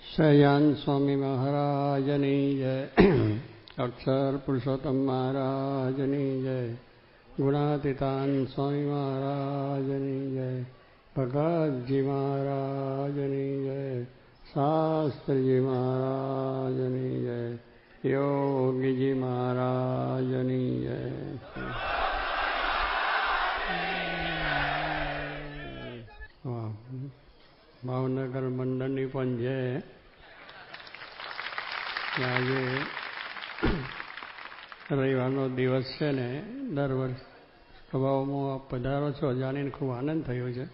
શયાન સ્વામી મહારાજની જય. અક્ષર પુરુષોત્તમ મહારાજની જય. ગુણાતીતાન સ્વામી મહારાજની જય. ભગતજી મહારાજની જય. શાસ્ત્રીજી મહારાજની જય. યોગીજી મહારાજની જય. ભાવનગર મંડળની પણ છે. આજે રવિવારનો દિવસ છે ને, દર વર્ષ સ્વભાવમાં પધારો છો જાણીને ખૂબ આનંદ થયો છે.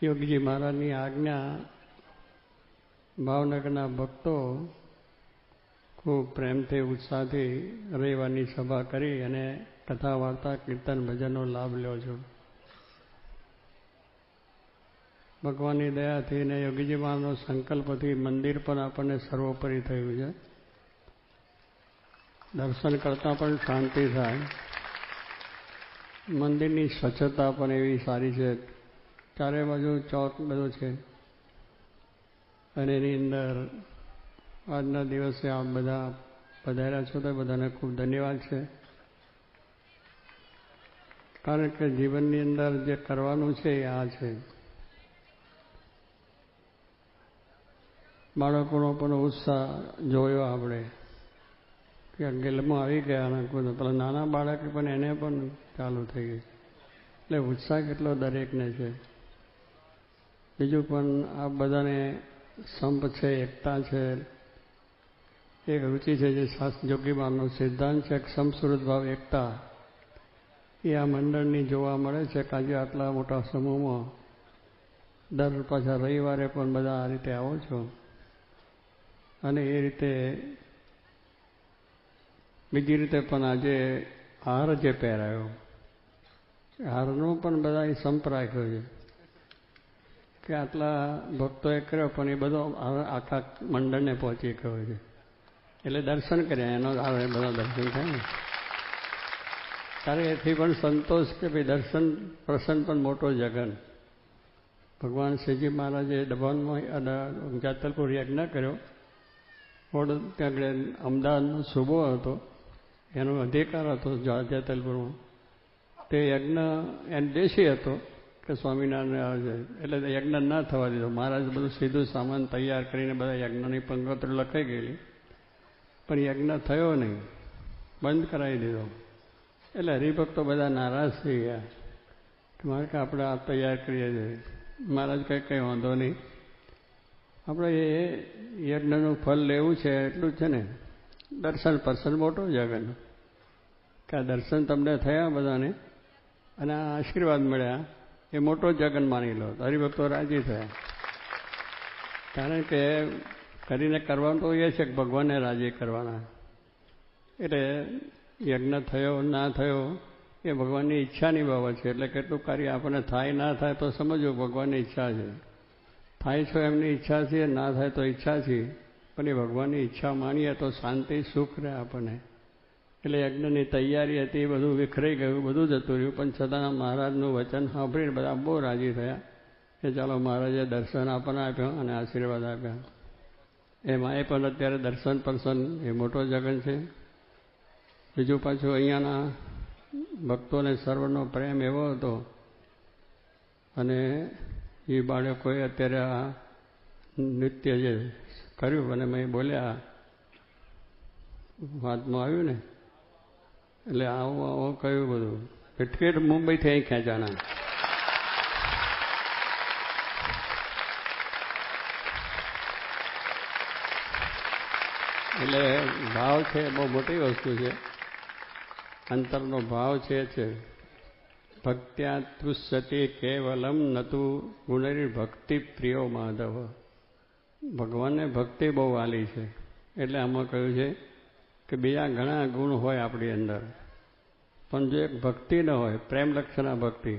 યોગીજી મહારાજની આજ્ઞા ભાવનગરના ભક્તો ખૂબ પ્રેમથી ઉત્સાહથી રવિવારની સભા કરી અને કથા વાર્તા કીર્તન ભજનનો લાભ લ્યો છો. ભગવાનની દયાથી ને યોગીજી મહારાજનો સંકલ્પથી મંદિર પણ આપણને સર્વોપરી થયું છે. દર્શન કરતાં પણ શાંતિ થાય. મંદિરની સ્વચ્છતા પણ એવી સારી છે. ચારે બાજુ ચોક બધો છે અને એની અંદર આજના દિવસે આપ બધા પધાર્યા છો તો બધાને ખૂબ ધન્યવાદ છે. કારણ કે જીવનની અંદર જે કરવાનું છે એ આ છે. બાળકોનો પણ ઉત્સાહ જોયો આપણે કે ગેલમાં આવી ગયા. પેલા નાના બાળક પણ એને પણ ચાલુ થઈ ગઈ. એટલે ઉત્સાહ કેટલો દરેકને છે. બીજું પણ આ બધાને સંપ છે, એકતા છે, એક રુચિ છે. જે યોગી મહારાજનો સિદ્ધાંત છે સમસુરત ભાવ એકતા, એ આ મંડળની જોવા મળે છે. કે આજે આટલા મોટા સમૂહમાં દર પાછા રવિવારે પણ બધા આ રીતે આવો છો. અને એ રીતે બીજી રીતે પણ આજે હાર જે પહેરાયો, હારનો પણ બધાએ સંપ રાખ્યો છે કે આટલા ભક્તોએ કર્યો પણ એ બધો આખા મંડળને પહોંચી ગયો છે. એટલે દર્શન કર્યા એનો બધા દર્શન થાય ને ત્યારે એથી પણ સંતોષ કે ભાઈ દર્શન પ્રસન્ન પણ મોટો જગન. ભગવાન શ્રીજી મહારાજે દબાણમાં જાતલપુર યજ્ઞ કર્યો. ત્યાં આગળ અમદાવાદનો સુબો હતો, એનો અધિકાર હતો જાતલપુરમાં. તે યજ્ઞ એનો દેશી હતો કે સ્વામિનારાયણ, એટલે યજ્ઞ ના થવા દીધો. મહારાજ બધું સીધું સામાન તૈયાર કરીને બધા યજ્ઞની પંગોતરી લખાઈ ગયેલી, પણ યજ્ઞ થયો નહીં, બંધ કરાવી દીધો. એટલે હરિભક્તો બધા નારાજ થઈ ગયા કે મારે કે આપણે આ તૈયાર કરીએ છીએ. મહારાજ કંઈ વાંધો નહીં, આપણે એ યજ્ઞનું ફળ લેવું છે એટલું છે ને. દર્શન પર્સન મોટો જગન કે આ દર્શન તમને થયા બધાને અને આ આશીર્વાદ મળ્યા એ મોટો જગન માની લો. હરિભક્તો રાજી થયા. કારણ કે કરીને કરવાનું તો એ છે કે ભગવાનને રાજી કરવાના. એટલે યજ્ઞ થયો ના થયો એ ભગવાનની ઈચ્છાની બાબત છે. એટલે કેટલું કાર્ય આપણને થાય ના થાય તો સમજવું ભગવાનની ઈચ્છા છે. થાય છો એમની ઈચ્છા છે, ના થાય તો ઈચ્છા છે, પણ એ ભગવાનની ઈચ્છા માનીએ તો શાંતિ સુખ રહે આપણને. એટલે યજ્ઞની તૈયારી હતી, બધું વિખરાઈ ગયું, બધું જતું રહ્યું. પણ છતાં મહારાજનું વચન સાંભળીને બધા બહુ રાજી થયા કે ચાલો મહારાજે દર્શન આપણને આપ્યો અને આશીર્વાદ આપ્યા. એમાં એ પણ અત્યારે દર્શન પર્સન એ મોટો જગન છે. બીજું પાછું અહીંયાના ભક્તોને સર્વનો પ્રેમ એવો હતો અને એ બાળકોએ અત્યારે આ નૃત્ય જે કર્યું અને મેં બોલ્યા વાતમાં આવ્યું ને, એટલે આવું કહ્યું બધું ફિટફિટ મુંબઈથી અહીં ખેંચાના. એટલે ભાવ છે બહુ મોટી વસ્તુ છે. અંતરનો ભાવ છે ભક્ત્યા તૃષ્યતિ કેવલમ નતુ ગુણૈર્ભક્તિ પ્રિયો માધવ. ભગવાનને ભક્તિ બહુ વાલી છે. એટલે આમાં કહ્યું છે કે બીજા ઘણા ગુણ હોય આપણી અંદર, પણ જો એક ભક્તિ ન હોય, પ્રેમ લક્ષણા ભક્તિ,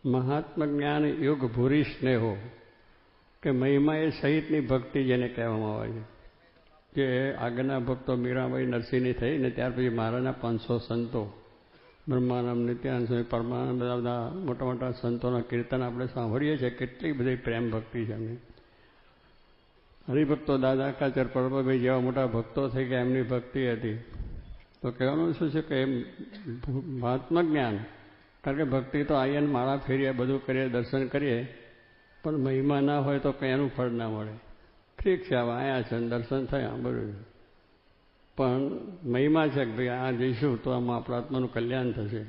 મહાત્મા જ્ઞાન યુગ ભૂરી સ્નેહો, કે મહિમા એ સહિતની ભક્તિ જેને કહેવામાં આવે છે. જે આગળના ભક્તો મીરાબાઈ નરસિંહની થઈ ને ત્યાર પછી મહારાજના 500 સંતો, બ્રહ્માનંદ, નિત્યાનંદ સ્વામી, પરમાનંદ, બધા મોટા મોટા સંતોના કીર્તન આપણે સાંભળીએ છીએ. કેટલી બધી પ્રેમ ભક્તિ છે એમની. હરિભક્તો દાદા કાચર પરમાભાઈ જેવા મોટા ભક્તો થઈ ગયા, એમની ભક્તિ હતી. તો કહેવાનું શું છે કે એમ મહાત્મા જ્ઞાન, કારણ કે ભક્તિ તો આવીને માળા ફેરીએ, બધું કરીએ, દર્શન કરીએ, પણ મહિમા ના હોય તો કંઈ એનું ફળ ના મળે. ઠીક છે, હવે આવ્યા છે દર્શન થયા બરાબર, પણ મહિમા છે કે ભાઈ આ જઈશું તો આમાં આપણા આત્માનું કલ્યાણ થશે,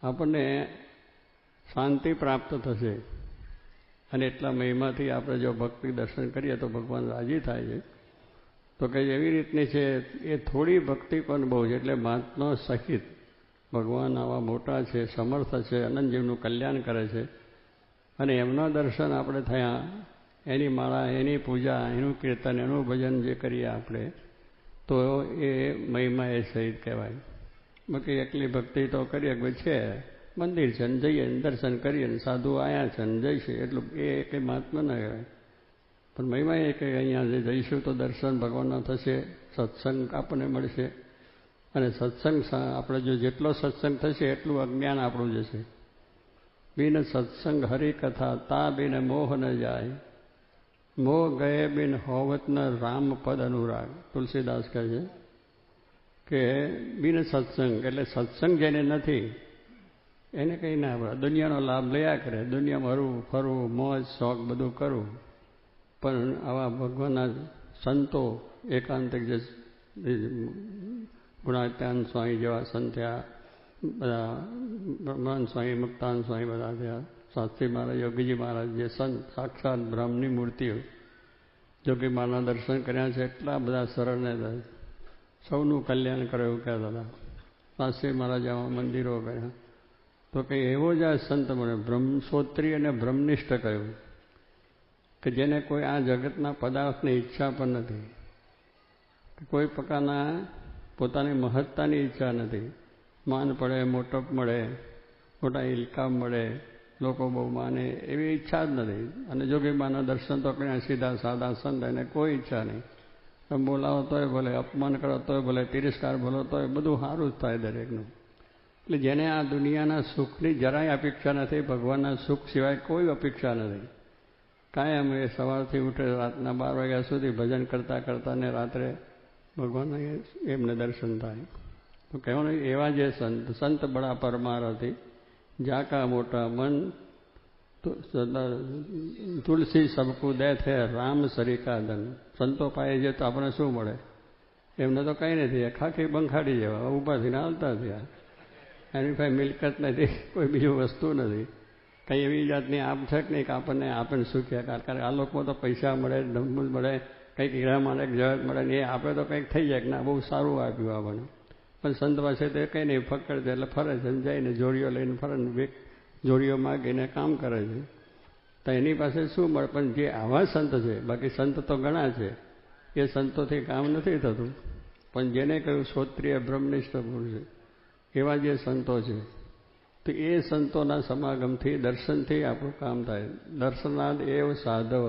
આપણને શાંતિ પ્રાપ્ત થશે. અને એટલા મહિમાથી આપણે જો ભક્તિ દર્શન કરીએ તો ભગવાન રાજી થાય છે. તો કે એવી રીતની છે એ થોડી ભક્તિ પણ બહુ છે. એટલે મહાત્મા સહિત ભગવાન આવા મોટા છે, સમર્થ છે, અનંત જીવનું કલ્યાણ કરે છે. અને એમના દર્શન આપણે થયા, એની માળા, એની પૂજા, એનું કીર્તન, એનું ભજન જે કરીએ આપણે, તો એ મહિમા એ સહિત કહેવાય. બાકી એકલી ભક્તિ તો કરીએ કે છે મંદિર છે ને જઈએ દર્શન કરીએ ને સાધુ આવ્યા છે ને જઈશું, એટલું એ કંઈ મહાત્મા ના કહેવાય. પણ મહિમા એ કે અહીંયા જે જઈશું તો દર્શન ભગવાનના થશે, સત્સંગ આપણને મળશે. અને સત્સંગ આપણે જો જેટલો સત્સંગ થશે એટલું અજ્ઞાન આપણું જશે. બિન સત્સંગ હરિકથા તા બિન મોહ ન જાય, મોહ ગયે બિન હોવત ન રામ પદ અનુરાગ. તુલસીદાસ કહે છે કે બિન સત્સંગ એટલે સત્સંગ જેને નથી એને કંઈ ના પડે, દુનિયાનો લાભ લયા કરે, દુનિયામાં હરવું ફરવું, મોજ શોખ બધું કરવું. પણ આવા ભગવાનના સંતો એકાંતિક જે ગુણાત્યાન સ્વામી જેવા સંત થયા, બધા બ્રહ્માનંદ સ્વામી, મુક્તાનંદ સ્વામી બધા થયા, શાસ્ત્રી મહારાજ, યોગીજી મહારાજ જે સંત સાક્ષાત બ્રહ્મની મૂર્તિઓ, યોગી મહારાજના દર્શન કર્યા છે. એટલા બધા સરળ ને સૌનું કલ્યાણ કરે એવું કહેતા હતા. શાસ્ત્રી મહારાજ આવા મંદિરો કર્યા. તો કંઈ એવો જ આ સંત મને બ્રહ્મસોત્રી અને બ્રહ્મનિષ્ઠ કહ્યું કે જેને કોઈ આ જગતના પદાર્થની ઈચ્છા પણ નથી, કોઈ પ્રકારના પોતાની મહત્તાની ઈચ્છા નથી. માન પડે, મોટપ મળે, મોટા ઇલકામ મળે, લોકો બહુ માને એવી ઈચ્છા જ નથી. અને જોગીમાના દર્શન તો કર્યા, સીધા સાદા સંત, એને કોઈ ઈચ્છા નહીં. તમે બોલાવો તોય ભલે, અપમાન કરો તોય ભલે, તિરસ્કાર બોલો તોય બધું સારું જ થાય દરેકનું. એટલે જેને આ દુનિયાના સુખની જરાય અપેક્ષા નથી, ભગવાનના સુખ સિવાય કોઈ અપેક્ષા નથી, કાયમ એ સવારથી ઉઠે રાતના 12 વાગ્યા સુધી ભજન કરતાં કરતાં ને રાત્રે ભગવાનને એમને દર્શન થાય. તો કહેવાનું એવા જે સંત બડા પરમારથી જાકા મોટા મન તુલસી સબકુ દે છે રામ સરિકા ધન. સંતો પાએ છે તો આપણે શું મળે? એમને તો કંઈ નથી, ખાખી બંખાડી જેવા ઊભા થઈને હાલતા થયા. એની પાસે મિલકત નથી, કોઈ બીજું વસ્તુ નથી, કંઈ એવી જાતની આપ છે કે નહીં કે આપણને આપણને સુખ્યા. કારણ આ લોકોમાં તો પૈસા મળે, ધમૂલ મળે, કંઈક હીરા મળે, જગત મળે ને એ આપે તો કંઈક થઈ જાય કે ના બહુ સારું આપ્યું આપણને. પણ સંત પાસે તો કંઈ નહીં, ફકડ છે એટલે ફરે છે, જઈને જોડીઓ લઈને ફરે ને જોડીઓ માગીને કામ કરે છે. તો એની પાસે શું મળે? પણ જે આવા સંત છે, બાકી સંત તો ઘણા છે, એ સંતોથી કામ નથી થતું. પણ જેને કહ્યું શ્રોત્રિય બ્રહ્મનિષ્ઠ પુરુષ છે, એવા જે સંતો છે, તો એ સંતોના સમાગમથી, દર્શનથી આપણું કામ થાય. દર્શનાદ એવ સાધવ,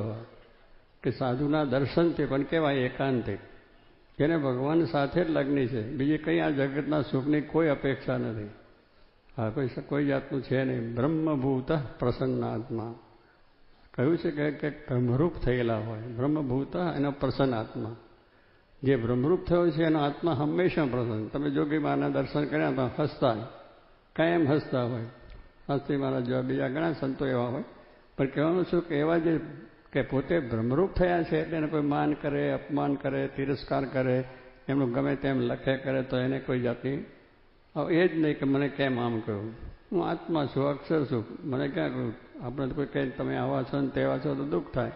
કે સાધુના દર્શનથી પણ કેવાય એકાંતિક, જેને ભગવાન સાથે જ લગ્ન છે, બીજી કંઈ આ જગતના સુખની કોઈ અપેક્ષા નથી. હા, કોઈ જાતનું છે નહીં. બ્રહ્મભૂત પ્રસન્નાત્મા કહ્યું છે કે બ્રહ્મરૂપ થયેલા હોય, બ્રહ્મભૂત એનો પ્રસન્ન આત્મા. જે બ્રહ્મરૂપ થયો છે એનો આત્મા હંમેશા પ્રસન્ન. તમે જોગી માના દર્શન કર્યા તો હસતા, કાયમ હસતા હોય. શાસ્ત્રી મહારાજ જેવા બીજા ઘણા સંતો એવા હોય. પણ કહેવાનું શું કે એવા જે કે પોતે બ્રહ્મરૂપ થયા છે એટલે એને કોઈ માન કરે, અપમાન કરે, તિરસ્કાર કરે, એમનું ગમે તેમ લખે કરે તો એને કોઈ જાતની એ જ નહીં કે મને કેમ આમ કહ્યું, હું આત્મા છું, અક્ષર છું, મને ક્યાં કહ્યું. આપણે કોઈ કહે તમે આવા છો ને તેવા છો તો દુઃખ થાય,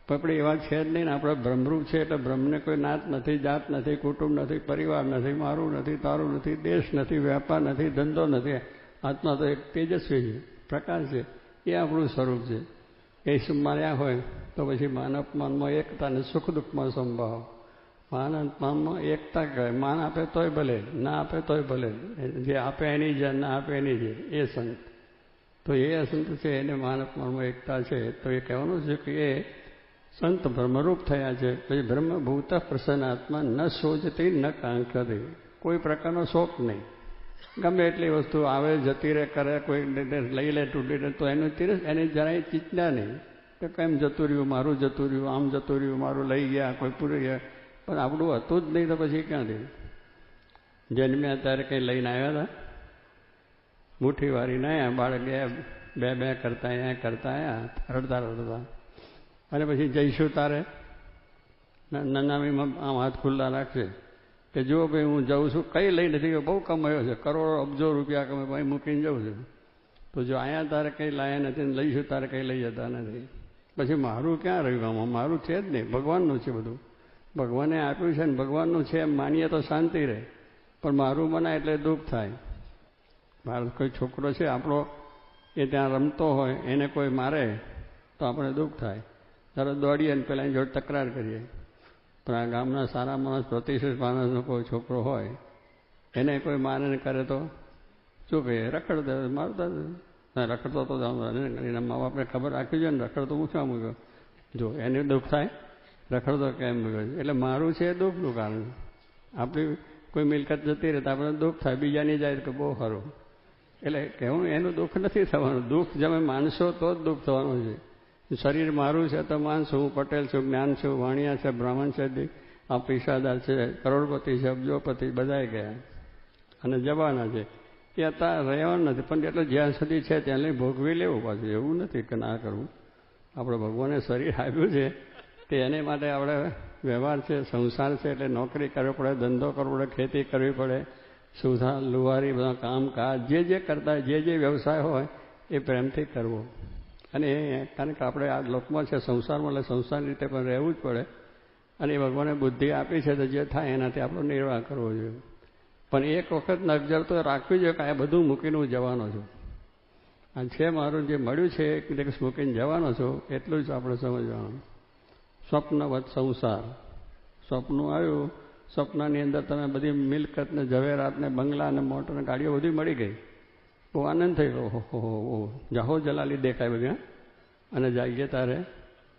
પણ આપણે એવા છે જ નહીં ને. આપણે બ્રહ્મરૂપ છે એટલે બ્રહ્મને કોઈ નાત નથી, જાત નથી, કુટુંબ નથી, પરિવાર નથી, મારું નથી, તારું નથી, દેશ નથી, વેપાર નથી, ધંધો નથી. આત્મા તો એક તેજસ્વી છે, પ્રકાશ છે, એ આપણું સ્વરૂપ છે. એ માન્યા હોય તો પછી માન અપમાનમાં એકતા અને સુખ દુઃખમાં સંભાવ. માન અપમાનમાં એકતા કહેવાય. માન આપે તોય ભલે, ના આપે તોય ભલે, જે આપે એની છે, ના આપે એની છે, એ સંત. તો એ સંત છે એને માન અપમાનમાં એકતા છે. તો એ કહેવાનું છે કે એ સંત બ્રહ્મરૂપ થયા છે. પછી બ્રહ્મભૂત પ્રસન્ન આત્મા ન શોચતી ન કાંક્ષતી, કોઈ પ્રકારનો શોખ નહીં. ગમે એટલી વસ્તુ આવે જતી રહે કરે, કોઈ લઈ લે તૂટી રહે તો એની જરાય ચિંતા નહીં. કે કેમ જતું રહ્યું, મારું જતું રહ્યું, આમ જતું રહ્યું, મારું લઈ ગયા, કોઈ પૂરી ગયા, પણ આપણું હતું જ નહીં તો પછી ક્યાંથી? જન્મ્યા ત્યારે કંઈ લઈને આવ્યા હતા? મુઠ્ઠી વારીને આવ્યા, બાળક બે બે કરતા આવ્યા, રડતા રડતા, અને પછી જઈશું તારે નનામીમાં આમ હાથ ખુલ્લા રાખશે કે જુઓ ભાઈ હું જાઉં છું, કંઈ લઈ નથી ગયો, બહુ કમાયો છે, કરોડો અબજો રૂપિયા કમાય, ભાઈ મૂકીને જાઉં છું. તો જો અહીંયા તારે કંઈ લાયા નથી ને લઈશું તારે કંઈ લઈ જતા નથી, પછી મારું ક્યાં રહ્યું? આમાં મારું છે જ નહીં, ભગવાનનું છે બધું. ભગવાને આપ્યું છે ને ભગવાનનું છે એમ માનીએ તો શાંતિ રહે, પણ મારું મનાય એટલે દુઃખ થાય. મારો કોઈ છોકરો છે આપણો, એ ત્યાં રમતો હોય, એને કોઈ મારે તો આપણે દુઃખ થાય, ત્યારે દોડીએ ને પેલા એની જોડે તકરાર કરીએ. પણ આ ગામના સારા માણસ, પ્રતિષ્ઠિત માણસનો કોઈ છોકરો હોય, એને કોઈ મારે ને કરે તો શું કહીએ? રખડતો મારતા રખડતો તો એના મા બાપને ખબર રાખવી જોઈએ ને, રખડતો હું શા મૂક્યો? જો એને દુઃખ થાય, રખડતો કેમ મૂક્યો? એટલે મારું છે એ દુઃખનું કારણ. આપણી કોઈ મિલકત જતી રહે તો આપણે દુઃખ થાય, બીજાની જાય તો બહુ સારું. એટલે કહેવું એનું દુઃખ નથી થવાનું. દુઃખ તમે માનશો તો જ દુઃખ થવાનું છે. શરીર મારું છે તો માનશું, હું પટેલ છું, જ્ઞાન છું, વાણિયા છે, બ્રાહ્મણ છે, આ પૈસાદાર છે, કરોડપતિ છે, અબજોપતિ, બધાએ ગયા અને જવાના છે. એ અત્યારે રહેવાનું નથી, પણ એટલે જ્યાં સુધી છે ત્યાં લઈ ભોગવી લેવું. પાછું એવું નથી કે ના કરવું. આપણે ભગવાને શરીર આપ્યું છે તે એને માટે આપણે વ્યવહાર છે, સંસાર છે, એટલે નોકરી કરવી પડે, ધંધો કરવો પડે, ખેતી કરવી પડે, સુથાર લુહારી બધા કામકાજ જે કરતા હોય, જે વ્યવસાય હોય એ પ્રેમથી કરવો. અને કારણ કે આપણે આ લોકમાં છે, સંસારમાં, એટલે સંસારની રીતે પણ રહેવું જ પડે. અને એ ભગવાને બુદ્ધિ આપી છે તો જે થાય એનાથી આપણો નિર્વાહ કરવો જોઈએ. પણ એક વખત નજર તો રાખવી જોઈએ કે આ બધું મૂકીને હું જવાનો છું. આ છે મારું જે મળ્યું છે એક દિવસ મૂકીને જવાનો છું, એટલું જ આપણે સમજવાનું. સ્વપ્નવત સંસાર, સ્વપ્નું આવ્યું, સ્વપ્નની અંદર તમે બધી મિલકત ને ઝવેરાત ને બંગલા ને મોટર ને ગાડીઓ બધી મળી ગઈ. બહુ આનંદ થઈ ગયો. ઓહો જાહો જલાલી દેખાય બધા. અને જાગીએ તારે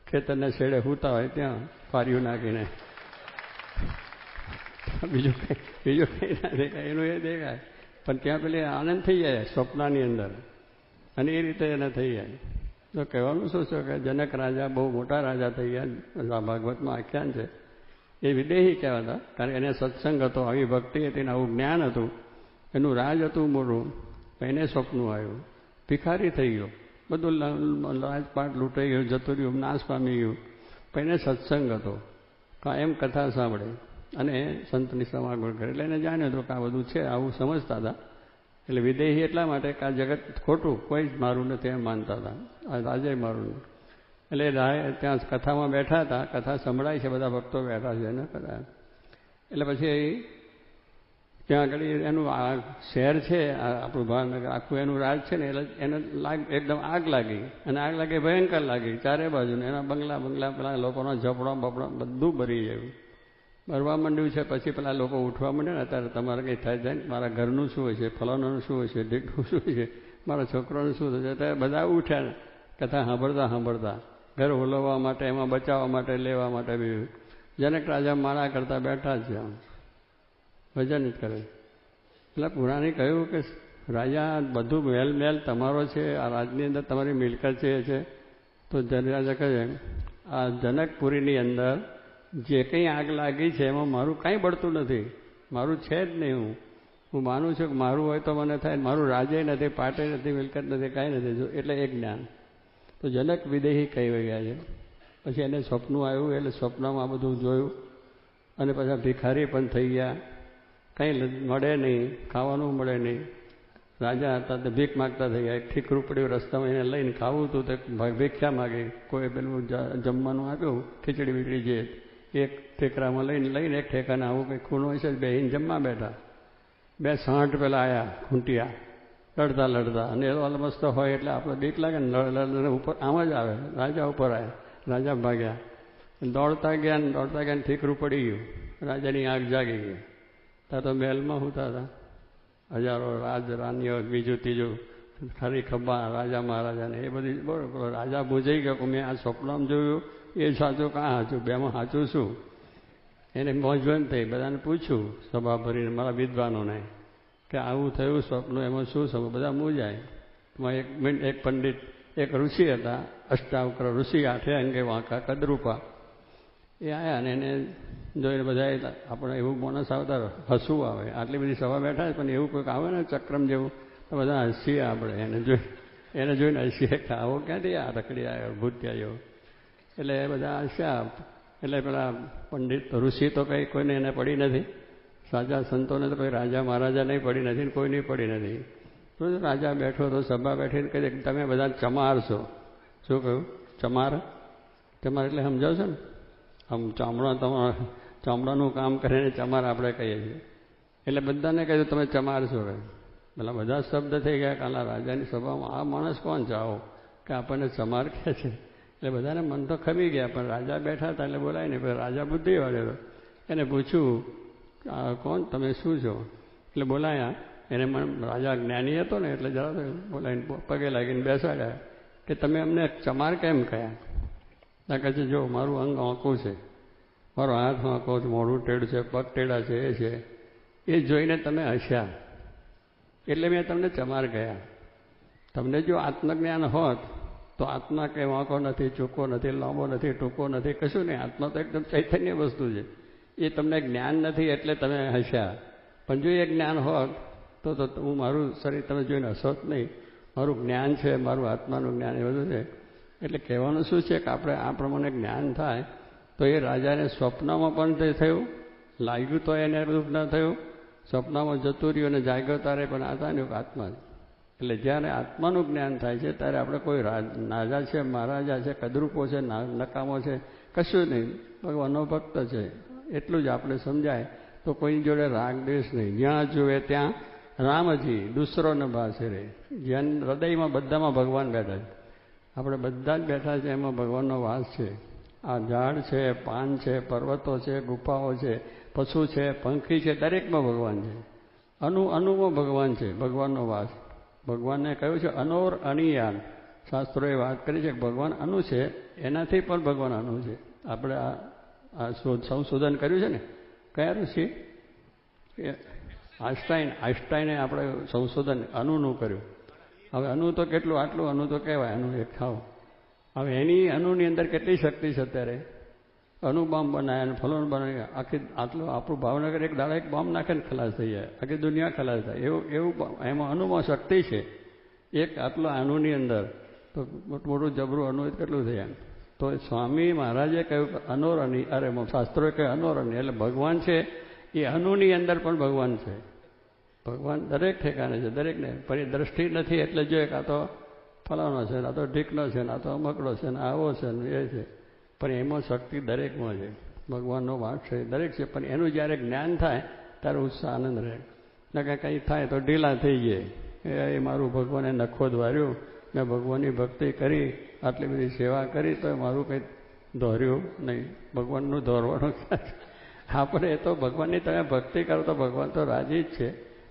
ખેતરને છેડે સૂતા હોય ત્યાં ફાર્યું નાખીને, બીજું કંઈ ના દેખાય, એનું એ દેખાય. પણ ત્યાં પેલી આનંદ થઈ જાય સ્વપ્નાની અંદર, અને એ રીતે એને થઈ જાય. તો કહેવાનું શું છે કે જનક રાજા બહુ મોટા રાજા થઈ ગયા, ભાગવતમાં આખ્યાન છે. એ વિદેહી કહેવાતા, કારણ કે એને સત્સંગ હતો, આવી ભક્તિ હતી, આવું જ્ઞાન હતું, એનું રાજ હતું મોટું. એને સ્વપ્નું આવ્યું, ભિખારી થઈ ગયો, બધું રાજપાટ લૂંટાઈ ગયું, જતું રહ્યું, નાશ પામી ગયું. પણ એને સત્સંગ હતો, એમ કથા સાંભળે અને સંતની સમાગમ કરે, એટલે એને જાણ્યું હતું કે આ બધું છે, આવું સમજતા હતા. એટલે વિદેહી એટલા માટે કે આ જગત ખોટું, કોઈ જ મારું નથી એમ માનતા હતા, આ રાજે મારું નથી. એટલે ત્યાં કથામાં બેઠા હતા, કથા સંભળાય છે, બધા ભક્તો બેઠા છે એને બધા. એટલે પછી ત્યાં આગળ એનું આ શહેર છે, આપણું ભાવનગર આખું એનું રાજ છે ને, એટલે એને એકદમ આગ લાગી, અને આગ લાગી ભયંકર લાગી ચારે બાજુ. ને એના બંગલા પેલા લોકોના ઝપડા બપડા બધું ભરી ગયું, ભરવા માંડ્યું છે. પછી પેલા લોકો ઉઠવા માંડે ને, અત્યારે તમારે કંઈ થાય જાય ને, મારા ઘરનું શું હોય છે, ફલાણાનું શું હોય છે, ઢીકનું શું હોય છે, મારા છોકરાનું શું થશે, ત્યારે બધા ઉઠ્યા કથા સાંભળતા. ઘર ઓલવવા માટે, એમાં બચાવવા માટે, લેવા માટે બી. જનક રાજા મારા કરતા બેઠા જ છે, આમ ભજન જ કરે. એટલે પુરાણે કહ્યું કે રાજા બધું મેલ તમારો છે, આ રાજની અંદર તમારી મિલકત છે એ છે. તો જનક રાજા કહે આ જનકપુરીની અંદર જે કંઈ આગ લાગી છે એમાં મારું કાંઈ બળતું નથી, મારું છે જ નહીં. હું માનું છું કે મારું હોય તો મને થાય, મારું રાજે નથી, પાટે નથી, મિલકત નથી, કાંઈ નથી. એટલે એક જ્ઞાન. તો જનક વિદેહી કહી ગયા છે. પછી એને સ્વપ્નું આવ્યું, એટલે સ્વપ્નમાં બધું જોયું, અને પછી ભિખારી પણ થઈ ગયા. કંઈ મળે નહીં, ખાવાનું મળે નહીં. રાજા હતા તો ભીખ માગતા થઈ ગયા. એક ઠીકરું પડ્યું રસ્તામાં, એને લઈને ખાવું હતું તો ભિક્ષા માગી. કોઈ પેલું જમવાનું આપ્યું, ખીચડી બીચડી જે, એક ઠેકરામાં લઈને એક ઠેકાને આવું કંઈ ખૂણો હોય છે, બેહીને જમવા બેઠા. બે સાંઠ પેલા આવ્યા ખૂંટિયા, લડતા, અને એ મસ્ત હોય એટલે આપણે બીક લાગે ને, ઉપર આમ જ આવે. રાજા ઉપર આવ્યા, રાજા ભાગ્યા, દોડતા ગયા ને ઠીકરું પડી ગયું. રાજાની આંખ જાગી ગઈ. ત્યાં તો મહેલમાં હોતા હતા હજારો રાજ રાણીઓ, બીજું ત્રીજું, ખરી ખભા રાજા મહારાજાને એ બધી. બરોબર રાજા મૂંઝાઈ ગયો કે મેં આ સ્વપ્નમાં જોયું એ સાચું, કાં સાચું, બેમાં સાચું શું? એને મોજવન થઈ, બધાને પૂછ્યું સભા ભરીને, મારા વિદ્વાનોને, કે આવું થયું સ્વપ્ન, એમાં શું સમજ? બધા મૂંઝાય. એક પંડિત એક ઋષિ હતા, અષ્ટાવક્ર ઋષિ, 8 અંગે વાંકા કદરૂપા. એ આવ્યા અને એને જોઈને બધા આપણે એવું માણસ આવતા હસવું આવે. આટલી બધી સભા બેઠા પણ એવું કોઈક આવે ને ચક્રમ જેવું તો બધા હસીએ આપણે એને જોઈને હસીએ કે આવો ક્યાંથી આ રખડી આવ્યો ભૂત્યા જેવો. એટલે એ બધા હસ્યા. એટલે પેલા પંડિત ઋષિ તો કંઈ કોઈને એને પડી નથી, સાચા સંતોને તો કોઈ રાજા મહારાજા નહીં પડી નથી ને કોઈની પડી નથી. તો રાજા બેઠો તો સભા બેઠીને કહે તમે બધા ચમાર છો. શું કહ્યું? ચમાર. ચમાર એટલે સમજાવ છો ને, આમ ચામડાનું કામ કરીને ચમાર આપણે કહીએ છીએ. એટલે બધાને કહ્યું તમે ચમાર છો. પેલા બધા શબ્દ થઈ ગયા કાલા રાજાની સભામાં, આ માણસ કોણ છે આવો કે આપણને ચમાર કહે છે. એટલે બધાને મન તો ખમી ગયા, પણ રાજા બેઠા હતા એટલે બોલાય ને. રાજા બુદ્ધિ વાળેલો, એને પૂછ્યું કોણ તમે, શું છો? એટલે બોલાયા. એને રાજા જ્ઞાની હતો ને એટલે જરા બોલાવીને પગે લાગીને બેસાડ્યા કે તમે અમને ચમાર કેમ કહ્યા? કહે છે જો મારું અંગ આંકું છે, મારો હાથ આંકો છે, મોઢું ટેઢું છે, પગ ટેઢા છે, એ છે. એ જોઈને તમે હસ્યા એટલે મેં તમને ચમાર કહ્યા. તમને જો આત્મજ્ઞાન હોત તો આત્મા કે વાંકો નથી, ચૂકો નથી, લાંબો નથી, ટૂંકો નથી, કશું નહીં. આત્મા તો એકદમ ચૈતન્ય વસ્તુ છે. એ તમને જ્ઞાન નથી એટલે તમે હસ્યા. પણ જો એ જ્ઞાન હોત તો હું મારું શરીર તમે જોઈને હસો જ નહીં. મારું જ્ઞાન છે, મારું આત્માનું જ્ઞાન એ બધું છે. એટલે કહેવાનું શું છે કે આપણે આ પ્રમાણે જ્ઞાન થાય તો એ રાજાને સ્વપ્નમાં પણ તે થયું, લાગ્યું તો એને દુઃખ ન થયું, સ્વપ્નમાં જતું રહ્યું અને જાગ્યો તારે પણ આ થાય ને આત્મા. એટલે જ્યારે આત્માનું જ્ઞાન થાય છે ત્યારે આપણે કોઈ નાજા છે, મહારાજા છે, કદરૂપો છે, નકામો છે, કશું નહીં, ભગવાનનો ભક્ત છે એટલું જ આપણે સમજાય. તો કોઈની જોડે રાગ દ્વેષ નહીં. જ્યાં જુએ ત્યાં રામજી દૂસરો ન ભાસે રહે. જ્યાં હૃદયમાં બધામાં ભગવાન બેઠા છે. આપણે બધા જ બેઠા છે, એમાં ભગવાનનો વાસ છે. આ ઝાડ છે, પાન છે, પર્વતો છે, ગુફાઓ છે, પશુ છે, પંખી છે, દરેકમાં ભગવાન છે. અણુમાં ભગવાન છે, ભગવાનનો વાસ. ભગવાનને કહ્યું છે અનોર અણિયાન. શાસ્ત્રોએ વાત કરી છે કે ભગવાન અણુ છે, એનાથી પણ ભગવાન અણુ છે. આપણે આ સંશોધન કર્યું છે ને, કયા ઋષિ? આઈન્સ્ટાઈને આપણે સંશોધન અણુનું કર્યું. હવે અણુ તો કેટલું, આટલું અણુ તો કહેવાય, અણુ એક ખાવ. હવે એની અણુની અંદર કેટલી શક્તિ છે અત્યારે. અણુ બોમ્બ બનાવ્યા અને ફલોન બનાવી, આખી આટલું આપણું ભાવનગર એક દાડા એક બોમ્બ નાખે ને ખલાસ થઈ જાય, આખી દુનિયા ખલાસ થાય. એવું એમાં અણુમાં શક્તિ છે. એક આટલો અણુની અંદર તો મોટું જબરું અણુ કેટલું થયા. તો સ્વામી મહારાજે કહ્યું કે અનોરની, અરે શાસ્ત્રોએ કહ્યું અનોરની. એટલે ભગવાન છે એ અણુની અંદર પણ ભગવાન છે. ભગવાન દરેક ઠેકાણે છે, દરેકને. પણ એ દ્રષ્ટિ નથી એટલે જોઈએ કે આ તો ફલાનો છે, આ તો ઢીકનો છે, આ તો અમકડો છે, ને આવો છે ને એ છે. પણ એમાં શક્તિ દરેકમાં છે. ભગવાનનો વાસ છે દરેક છે. પણ એનું જ્યારે જ્ઞાન થાય ત્યારે ઉત્સાહ આનંદ રહે. ને કંઈ થાય તો ઢીલા થઈ જાય. એ મારું ભગવાને નખો દ્વાર્યું, મેં ભગવાનની ભક્તિ કરી, આટલી બધી સેવા કરી તો મારું કંઈ દોર્યું નહીં. ભગવાનનું દોરવાનું આપણે એ તો ભગવાનની તમે ભક્તિ કરો તો ભગવાન તો રાજી જ છે.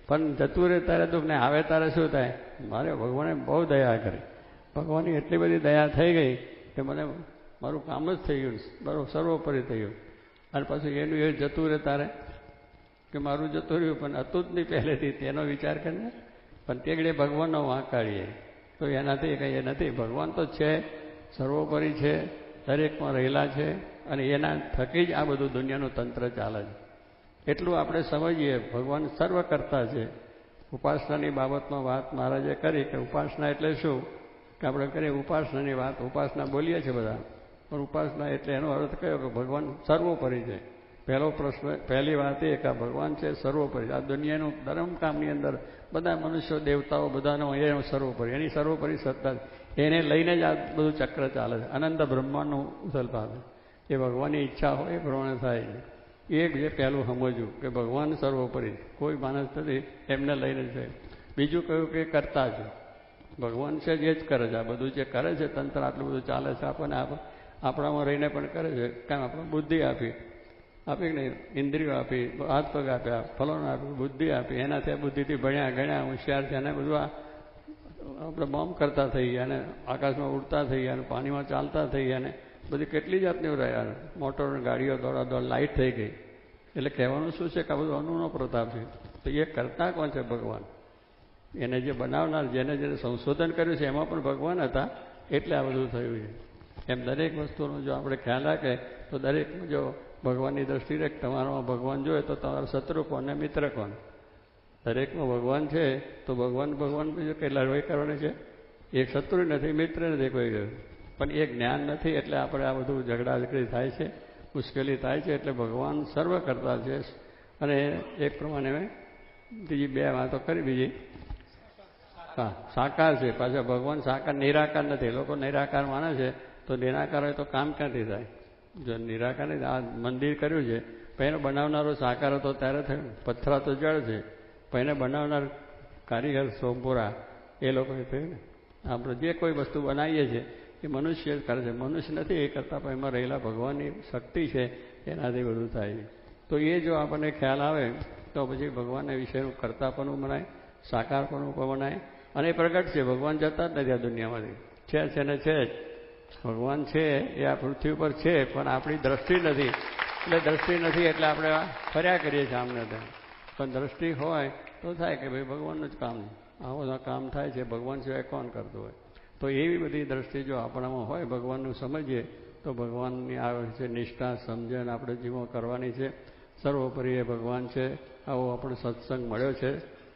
પણ જતું રહે ત્યારે દુઃખ ને આવે ત્યારે શું થાય? મારે ભગવાને બહુ દયા કરી. ભગવાનની એટલી બધી દયા થઈ ગઈ કે મને મારું કામ જ થઈ ગયું, બરાબર સર્વોપરી થઈ ગયું. અને પછી એનું એ જતું રહે તારે કે મારું જતું રહ્યું પણ હતું જ નહીં પહેલેથી, તેનો વિચાર કરીને. પણ તેગડે ભગવાનનો વાંક કાઢીએ તો એનાથી કંઈ એ નથી. ભગવાન તો છે, સર્વોપરી છે, દરેકમાં રહેલા છે અને એના થકી જ આ બધું દુનિયાનું તંત્ર ચાલે છે. એટલું આપણે સમજીએ. ભગવાન સર્વ કરતા છે. ઉપાસનાની બાબતમાં વાત મહારાજે કરી કે ઉપાસના એટલે શું કે આપણે કરીએ ઉપાસનાની વાત, ઉપાસના બોલીએ છીએ બધા, પણ ઉપાસના એટલે એનો અર્થ કયો કે ભગવાન સર્વોપરી છે. પહેલો પ્રશ્ન, પહેલી વાત એ કે ભગવાન છે સર્વોપરી. આ દુનિયાનું ધર્મકામની અંદર બધા મનુષ્યો, દેવતાઓ બધાનો એ સર્વોપરી, એની સર્વોપરી સત્તા એને લઈને જ આ બધું ચક્ર ચાલે છે. અનંત બ્રહ્માંડનું ઉથલપાલ એ ભગવાનની ઈચ્છા હોય એ પ્રમાણે થાય છે. એક જે પહેલું સમજવું કે ભગવાન સર્વોપરી, કોઈ માણસ નથી, એમને લઈને છે. બીજું કહ્યું કે કરતા છે. ભગવાન છે જે જ કરે છે. આ બધું જે કરે છે તંત્ર આટલું બધું ચાલે છે, આપણને આપણામાં રહીને પણ કરે છે. કારણ આપણે બુદ્ધિ આપી કે નહીં, ઇન્દ્રિયો આપી, હાથ પગ આપ્યા, ફલોને આપ્યું, બુદ્ધિ આપી. એનાથી બુદ્ધિથી ભણ્યા ગણ્યા હોશિયાર છે અને બધું આપણે બોમ્બ કરતા થઈ ગયા અને આકાશમાં ઉડતા થઈ ગયા અને પાણીમાં ચાલતા થઈ ગયા અને બધી કેટલી જાતની રહ્યા. મોટર ગાડીઓ દોડ લાઇટ થઈ ગઈ. એટલે કહેવાનું શું છે કે આ બધું અનુનો પ્રતાપ છે. તો એ કરતા કોણ છે? ભગવાન. એને જે બનાવનાર, જેને સંશોધન કર્યું છે એમાં પણ ભગવાન હતા, એટલે આ બધું થયું છે. એમ દરેક વસ્તુનો જો આપણે ખ્યાલ રાખે તો દરેકમાં જો ભગવાનની દ્રષ્ટિ રહે, તમારામાં ભગવાન જોઈએ તો તમારા શત્રુ કોણ ને મિત્ર કોણ. દરેકમાં ભગવાન છે તો ભગવાન બીજું કેટલા રોય કરવાની છે. એક શત્રુ નથી, મિત્ર નથી કોઈ ગયું, પણ એ જ્ઞાન નથી એટલે આપણે આ બધું ઝઘડાઝઘડી થાય છે, મુશ્કેલી થાય છે. એટલે ભગવાન સર્વ કરતા છે. અને એક પ્રમાણે બીજી બે વાતો કરી. બીજી હા, સાકાર છે. પાછા ભગવાન સાકાર, નિરાકાર નથી. લોકો નિરાકાર માને છે, તો નિરાકાર હોય તો કામ ક્યાંથી થાય. જો નિરાકાર નહીં, આ મંદિર કર્યું છે પણ એનો બનાવનારો સાકાર હતો ત્યારે થયું. પથ્થરા તો જળ છે પણ એને બનાવનાર કારીગર સોમપુરા એ લોકોએ થયું ને. આપણે જે કોઈ વસ્તુ બનાવીએ છીએ એ મનુષ્ય કરે છે, મનુષ્ય નથી એ કરતા, પણ એમાં રહેલા ભગવાનની શક્તિ છે એનાથી બધું થાય. તો એ જો આપણને ખ્યાલ આવે તો પછી ભગવાનના વિષયનું કરતાપણું બનાય, સાકારપણું બનાય. અને એ પ્રગટ છે, ભગવાન જતા જ નથી આ દુનિયામાંથી. છે ને છે જ ભગવાન છે એ આ પૃથ્વી પર છે, પણ આપણી દ્રષ્ટિ નથી. એટલે દ્રષ્ટિ નથી એટલે આપણે ફર્યા કરીએ છીએ આમને ત્યાં. પણ દ્રષ્ટિ હોય તો થાય કે ભાઈ ભગવાનનું જ કામ, આવું કામ થાય છે, ભગવાન સિવાય કોણ કરતું હોય. તો એવી બધી દ્રષ્ટિ જો આપણામાં હોય, ભગવાનનું સમજીએ તો ભગવાનની આવે છે નિષ્ઠા, સમજણ આપણે જીવો કરવાની છે. સર્વોપરી એ ભગવાન છે. આવો આપણો સત્સંગ મળ્યો છે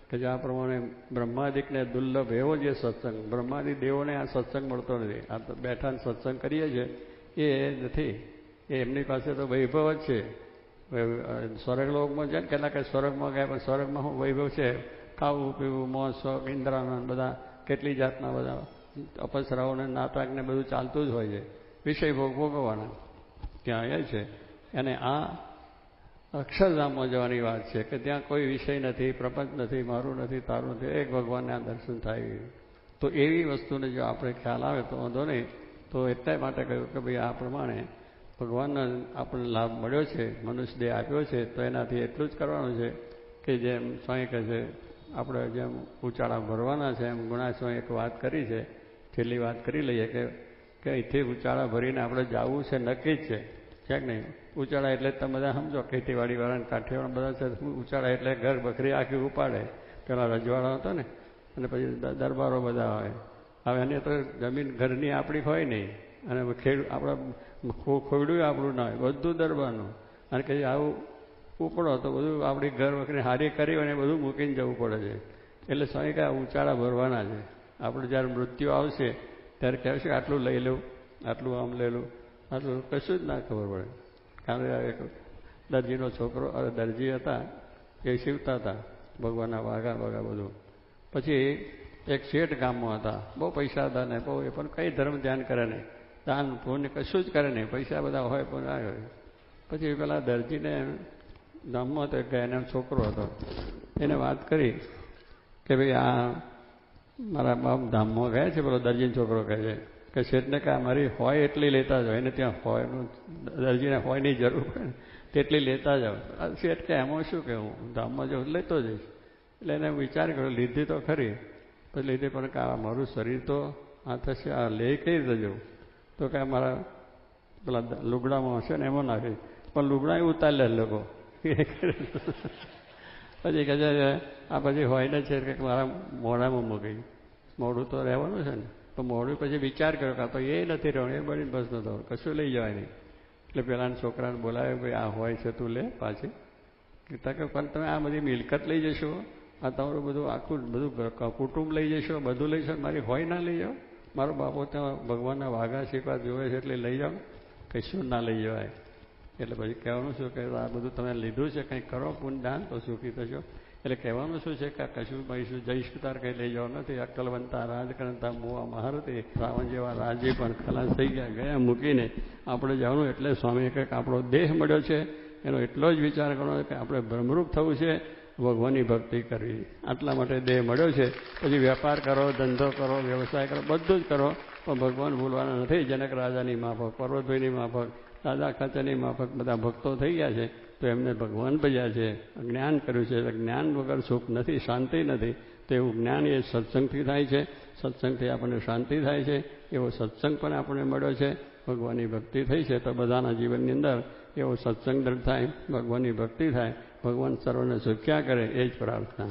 કે જે આ પ્રમાણે બ્રહ્માદિકને દુર્લભ એવો જે સત્સંગ, બ્રહ્માદિક દેવોને આ સત્સંગ મળતો નથી. આ તો બેઠાને સત્સંગ કરીએ છીએ એ નથી, એ એમની પાસે તો વૈભવ જ છે. સ્વર્ગલોકમાં છે ને, કેટલાક સ્વર્ગમાં ગયા પણ સ્વર્ગમાં શું વૈભવ છે, ખાવું પીવું, મોજ શોખ, ઇન્દ્રાનંદ, બધા કેટલી જાતના બધા અપસરાઓને નાટકને બધું ચાલતું જ હોય છે. વિષય ભોગ ભોગવવાના ત્યાં એ છે. અને આ અક્ષરધામમાં જવાની વાત છે કે ત્યાં કોઈ વિષય નથી, પ્રપંચ નથી, મારું નથી, તારું નથી, એક ભગવાનને આ દર્શન થાય. તો એવી વસ્તુને જો આપણે ખ્યાલ આવે તો વાંધો નહીં. તો એટલા માટે કહ્યું કે ભાઈ આ પ્રમાણે ભગવાનનો આપણને લાભ મળ્યો છે, મનુષ્ય દેહ આપ્યો છે, તો એનાથી એટલું જ કરવાનું છે કે જેમ સ્વામી કહે છે આપણે જેમ ઉચાળા ભરવાના છે એમ ગુણા સ્વામી એક વાત કરી છે, છેલ્લી વાત કરી લઈએ કે અહીંથી ઉચાળા ભરીને આપણે જવું છે નક્કી જ છે. ક્યાંક નહીં ઉચાળા એટલે તમે બધા સમજો, ખેતીવાડીવાળાને કાઠિયાવાડ બધા છે. ઉચાળા એટલે ઘર બકરી આખી ઉપાડે. પેલા રજવાડા હતો ને, અને પછી દરબારો બધા હોય. હવે એને તો જમીન ઘરની આપણી હોય નહીં, અને આપણા ખોયડું આપણું ના હોય, બધું દરબારનું. અને કે આવું ઉપડો તો બધું આપણી ઘર વખરી હારી કરી અને બધું મૂકીને જવું પડે છે. એટલે સ્વામી કે આ ઉચાળા ભરવાના છે. આપણે જ્યારે મૃત્યુ આવશે ત્યારે કહેશે આટલું લઈ લઉં, આટલું આમ લઈ લઉં, આટલું કશું જ ના ખબર પડે. કારણ કે એક દરજીનો છોકરો, દરજી હતા, એ સીવતા હતા ભગવાનના વાઘા બગા બધું. પછી એક શેઠ ગામમાં હતા, બહુ પૈસા હતા ને બહુ, એ પણ કંઈ ધર્મ ધ્યાન કરે નહીં, દાન પુણ્ય કશું જ કરે નહીં, પૈસા બધા હોય પણ ના હોય. પછી પેલા દરજીને ગામમાં હતો, એનો છોકરો હતો, એને વાત કરી કે ભાઈ આ મારા બાપ ધામમાં ગયા છે. પેલો દરજીનો છોકરો કહે છે કે શેઠને કે મારી હોય એટલી લેતા જાઓ. એને ત્યાં હોયનું, દરજીને હોયની જરૂર પડે તેટલી લેતા જાઓ. શેઠ કે એમાં શું કે હું ધામમાં જાઉં લેતો જઈશ. એટલે એને વિચાર કર્યો, લીધી તો ખરી, પછી લીધી પણ કે આ મારું શરીર તો આ થશે, આ લે કઈ રીતે જવું. તો કે મારા પેલા લુગડામાં હશે ને એમાં નાખી, પણ લુગડા ઉતારી લે લોકો. પછી કહે છે આ પછી હોય ને છે કે મારા મોઢામાં મૂકી, મોઢું તો રહેવાનું છે ને. તો મોઢું પછી વિચાર કર્યો કે તો એ નથી રહેવાનું, એ બળીને બસ નતો, કશું લઈ જવાય નહીં. એટલે પેલાના છોકરાને બોલાવે, ભાઈ આ હોય છે તું લે પાછી. કે પણ તમે આ બધી મિલકત લઈ જશો, આ તમારું બધું આખું બધું કુટુંબ લઈ જશો, બધું લઈ જશો, મારી હોય ના લઈ જાઓ. મારો બાપો ત્યાં ભગવાનના વાઘા શીખવા જોવે છે એટલે લઈ જાઓ, કશું ના લઈ જવાય. એટલે પછી કહેવાનું શું કે આ બધું તમે લીધું છે, કંઈક કરો પુણ્ય દાન તો સુખી થશો. એટલે કહેવાનું શું છે કે કશું મહીશું જઈશું તાર કંઈ લઈ જવા નથી. અક્કલવંતા રાજકરણતા મોવા મહારથી રાવણ જેવા રાજે પણ ખલાસ થઈ ગયા મૂકીને આપણે જવાનું. એટલે સ્વામીએ કંઈક આપણો દેહ મળ્યો છે એનો એટલો જ વિચાર કરવાનો કે આપણે બ્રહ્મરૂપ થવું છે, ભગવાનની ભક્તિ કરવી. આટલા માટે દેહ મળ્યો છે. પછી વેપાર કરો, ધંધો કરો, વ્યવસાય કરો, બધું જ કરો, પણ ભગવાન ભૂલવાના નથી. જનક રાજાની માફક, પર્વતભાઈની માફક, દાદા ખાચાની માફક બધા ભક્તો થઈ ગયા છે, તો એમને ભગવાન ભજ્યા છે, જ્ઞાન કર્યું છે. જ્ઞાન વગર સુખ નથી, શાંતિ નથી. તો એવું જ્ઞાન એ સત્સંગથી થાય છે, સત્સંગથી આપણને શાંતિ થાય છે. એવો સત્સંગ પણ આપણને મળ્યો છે, ભગવાનની ભક્તિ થઈ છે. તો બધાના જીવનની અંદર એવો સત્સંગ થાય, ભગવાનની ભક્તિ થાય, ભગવાન સર્વને સુખ્યા કરે, એ જ પ્રાર્થના.